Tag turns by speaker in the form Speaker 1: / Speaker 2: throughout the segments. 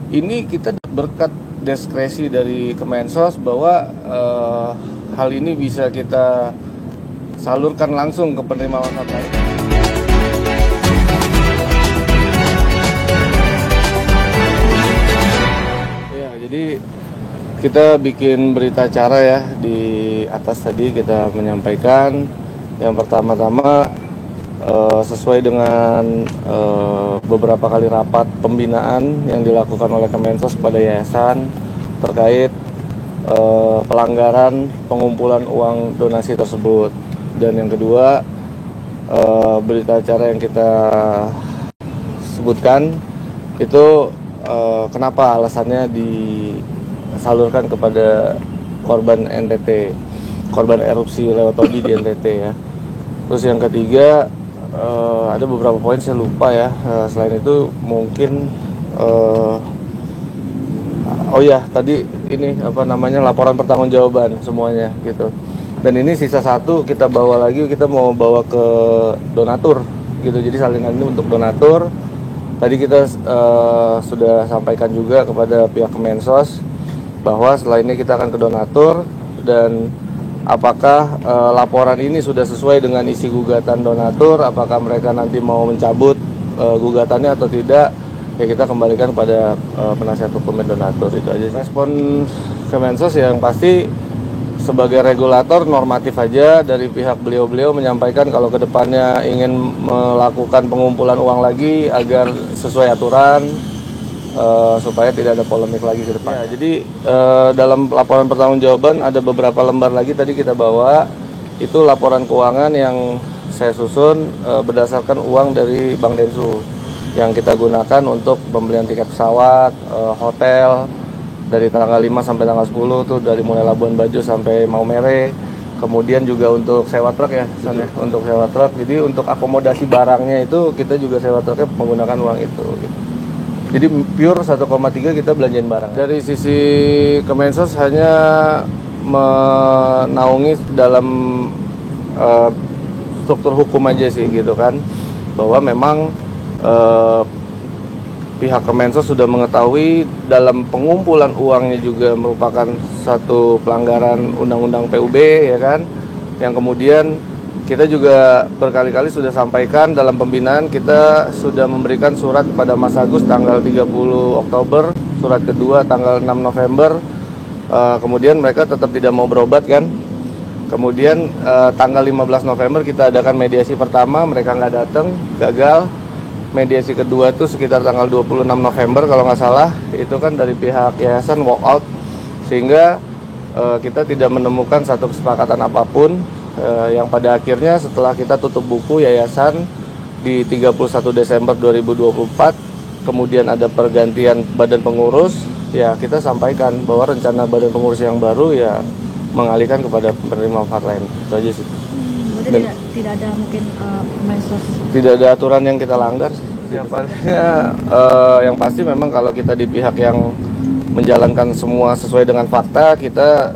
Speaker 1: Ini kita berkat diskresi dari Kemensos bahwa hal ini bisa kita salurkan langsung ke penerima manfaat lain. Ya, jadi kita bikin berita acara ya di atas tadi kita menyampaikan yang pertama-tama sesuai dengan beberapa kali rapat pembinaan yang dilakukan oleh Kemensos kepada yayasan terkait pelanggaran pengumpulan uang donasi tersebut. Dan yang kedua, berita acara yang kita sebutkan itu kenapa alasannya disalurkan kepada korban NTT, korban erupsi Lewatobi di NTT ya. Terus yang ketiga, ada beberapa poin saya lupa ya. Selain itu mungkin tadi ini laporan pertanggungjawaban semuanya gitu. Dan ini sisa satu kita bawa lagi, kita mau bawa ke donatur gitu. Jadi salinan ini untuk donatur. Tadi kita sudah sampaikan juga kepada pihak Kemensos bahwa setelah ini kita akan ke donatur dan apakah laporan ini sudah sesuai dengan isi gugatan donatur, apakah mereka nanti mau mencabut gugatannya atau tidak, ya kita kembalikan pada penasihat hukum donatur. Itu aja. Respon Kemensos yang pasti sebagai regulator normatif aja dari pihak beliau menyampaikan kalau kedepannya ingin melakukan pengumpulan uang lagi agar sesuai aturan supaya tidak ada polemik lagi ke depan. Ya, jadi dalam laporan pertanggungjawaban ada beberapa lembar lagi tadi kita bawa, itu laporan keuangan yang saya susun berdasarkan uang dari Bank Densu yang kita gunakan untuk pembelian tiket pesawat, hotel dari tanggal 5 sampai tanggal 10 tuh dari mulai Labuan Bajo sampai Maumere. Kemudian juga untuk sewa truk ya, untuk sewa truk. Jadi untuk akomodasi barangnya itu kita juga sewa truknya menggunakan uang itu. Gitu. Jadi pure 1,3 kita belanjain barang. Dari sisi Kemensos hanya menaungi dalam struktur hukum aja sih gitu kan, bahwa memang pihak Kemensos sudah mengetahui dalam pengumpulan uangnya juga merupakan satu pelanggaran Undang-Undang PUB ya kan, yang kemudian kita juga berkali-kali sudah sampaikan dalam pembinaan. Kita sudah memberikan surat kepada Mas Agus tanggal 30 Oktober, surat kedua tanggal 6 November, kemudian mereka tetap tidak mau berobat kan. Kemudian tanggal 15 November kita adakan mediasi pertama, mereka nggak datang, gagal. Mediasi kedua itu sekitar tanggal 26 November kalau nggak salah, itu kan dari pihak yayasan walk out, sehingga kita tidak menemukan satu kesepakatan apapun, yang pada akhirnya setelah kita tutup buku yayasan di 31 Desember 2024, kemudian ada pergantian badan pengurus, ya kita sampaikan bahwa rencana badan pengurus yang baru ya mengalihkan kepada penerima manfaat lain. Itu aja sih.
Speaker 2: Tidak ada mungkin Kemensos.
Speaker 1: Tidak ada aturan yang kita langgar. Yang pasti memang kalau kita di pihak yang menjalankan semua sesuai dengan fakta, kita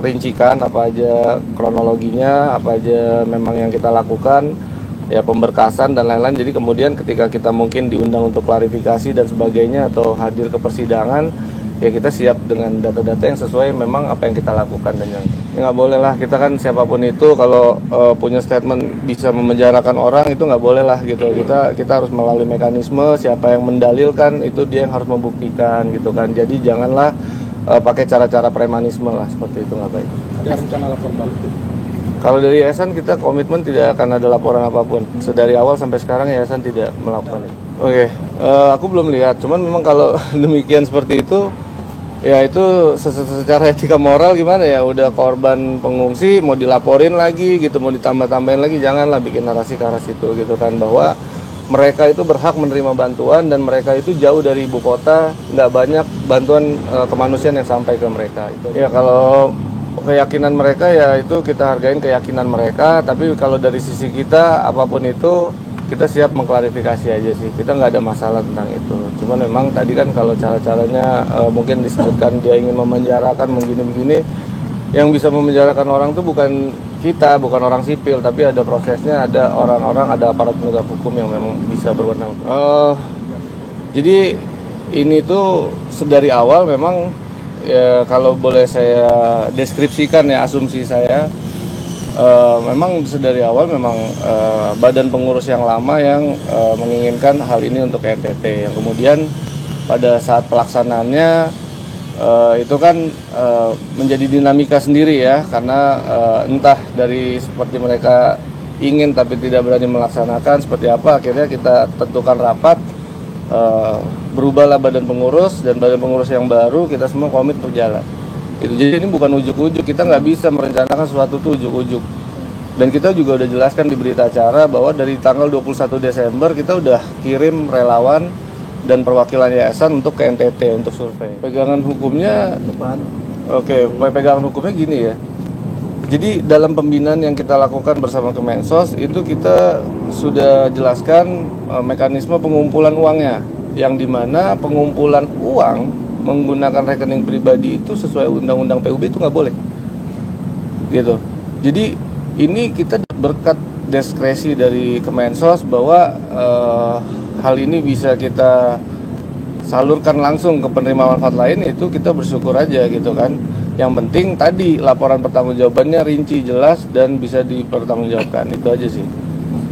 Speaker 1: rincikan apa aja kronologinya, apa aja memang yang kita lakukan, ya pemberkasan dan lain-lain. Jadi kemudian ketika kita mungkin diundang untuk klarifikasi dan sebagainya atau hadir ke persidangan, ya kita siap dengan data-data yang sesuai memang apa yang kita lakukan. Dan yang nggak boleh lah, kita kan siapapun itu kalau punya statement bisa memenjarakan orang itu nggak boleh lah gitu. Kita harus melalui mekanisme, siapa yang mendalilkan itu dia yang harus membuktikan gitu kan. Jadi janganlah pakai cara-cara premanisme lah, seperti itu nggak baik.
Speaker 3: Ada rencana lapor balik?
Speaker 1: Kalau dari yayasan kita komitmen tidak akan ada laporan apapun. Dari awal sampai sekarang yayasan tidak melakukan itu. Oke, aku belum lihat. Cuman memang kalau demikian seperti itu, ya itu secara etika moral gimana ya, udah korban pengungsi mau dilaporin lagi gitu, mau ditambah-tambahin lagi, janganlah bikin narasi ke arah situ gitu kan, bahwa mereka itu berhak menerima bantuan dan mereka itu jauh dari ibu kota, nggak banyak bantuan kemanusiaan yang sampai ke mereka. Itu ya kalau keyakinan mereka ya itu kita hargain keyakinan mereka, tapi kalau dari sisi kita apapun itu kita siap mengklarifikasi aja sih, kita nggak ada masalah tentang itu. Cuma memang tadi kan kalau cara-caranya mungkin disebutkan dia ingin memenjarakan begini-begini, yang bisa memenjarakan orang itu bukan kita, bukan orang sipil, tapi ada prosesnya, ada orang-orang, ada aparat penegak hukum yang memang bisa berwenang. Jadi ini tuh sedari awal memang ya, kalau boleh saya deskripsikan ya asumsi saya, memang sedari awal memang badan pengurus yang lama yang menginginkan hal ini untuk NTT, yang kemudian pada saat pelaksanaannya itu kan menjadi dinamika sendiri ya, karena entah dari seperti mereka ingin tapi tidak berani melaksanakan seperti apa, akhirnya kita tentukan rapat, berubahlah badan pengurus, dan badan pengurus yang baru kita semua komit berjalan. Gitu. Jadi ini bukan ujuk-ujuk, kita nggak bisa merencanakan sesuatu itu ujuk-ujuk. Dan kita juga udah jelaskan di berita acara bahwa dari tanggal 21 Desember kita udah kirim relawan dan perwakilan yayasan untuk ke NTT untuk survei. Pegangan hukumnya, pegangan hukumnya gini ya. Jadi dalam pembinaan yang kita lakukan bersama Kemensos itu kita sudah jelaskan mekanisme pengumpulan uangnya, yang dimana pengumpulan uang menggunakan rekening pribadi itu sesuai undang-undang PUB itu nggak boleh, gitu. Jadi ini kita berkat diskresi dari Kemensos bahwa hal ini bisa kita salurkan langsung ke penerima manfaat lain, itu kita bersyukur aja gitu kan. Yang penting tadi laporan pertanggungjawabannya rinci, jelas, dan bisa dipertanggungjawabkan. Itu aja sih.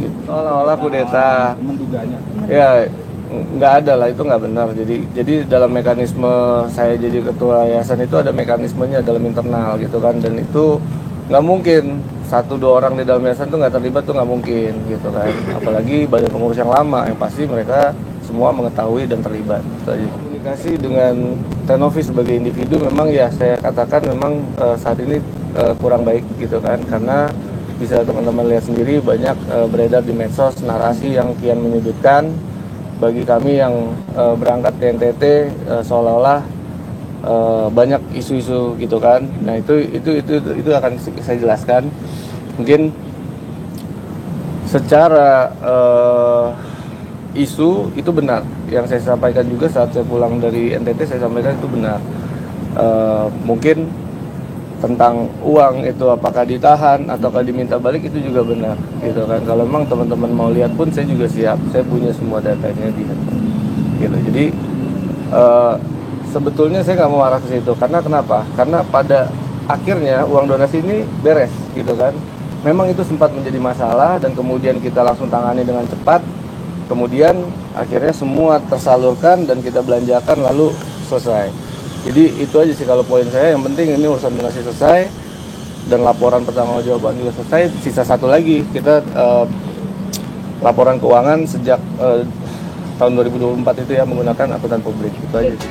Speaker 1: Gitu. Seolah-olah kudeta.
Speaker 3: Menduganya.
Speaker 1: Ya, nggak ada lah, itu nggak benar. Jadi dalam mekanisme saya jadi ketua yayasan itu ada mekanismenya dalam internal gitu kan. Dan itu nggak mungkin 1-2 orang di dalam yayasan itu nggak terlibat, tuh nggak mungkin gitu kan. Apalagi badan pengurus yang lama, yang pasti mereka semua mengetahui dan terlibat. Itu aja. Komunikasi dengan Tenovi sebagai individu memang ya saya katakan memang saat ini kurang baik gitu kan, karena bisa teman-teman lihat sendiri banyak beredar di medsos narasi yang kian menyudutkan bagi kami yang berangkat ke NTT, seolah-olah banyak isu-isu gitu kan. Nah itu akan saya jelaskan. Mungkin secara isu itu benar, yang saya sampaikan juga saat saya pulang dari NTT, saya sampaikan itu benar. Mungkin tentang uang itu apakah ditahan ataukah diminta balik itu juga benar gitu kan. Kalau memang teman-teman mau lihat pun saya juga siap, saya punya semua datanya di handphone gitu. Jadi sebetulnya saya nggak mau arah ke situ, karena kenapa? Karena pada akhirnya uang donasi ini beres gitu kan. Memang itu sempat menjadi masalah dan kemudian kita langsung tangani dengan cepat. Kemudian akhirnya semua tersalurkan dan kita belanjakan lalu selesai. Jadi itu aja sih kalau poin saya. Yang penting ini urusan donasi selesai dan laporan pertanggungjawaban juga selesai. Sisa satu lagi, kita laporan keuangan sejak tahun 2024 itu ya menggunakan akuntan publik. Itu aja sih.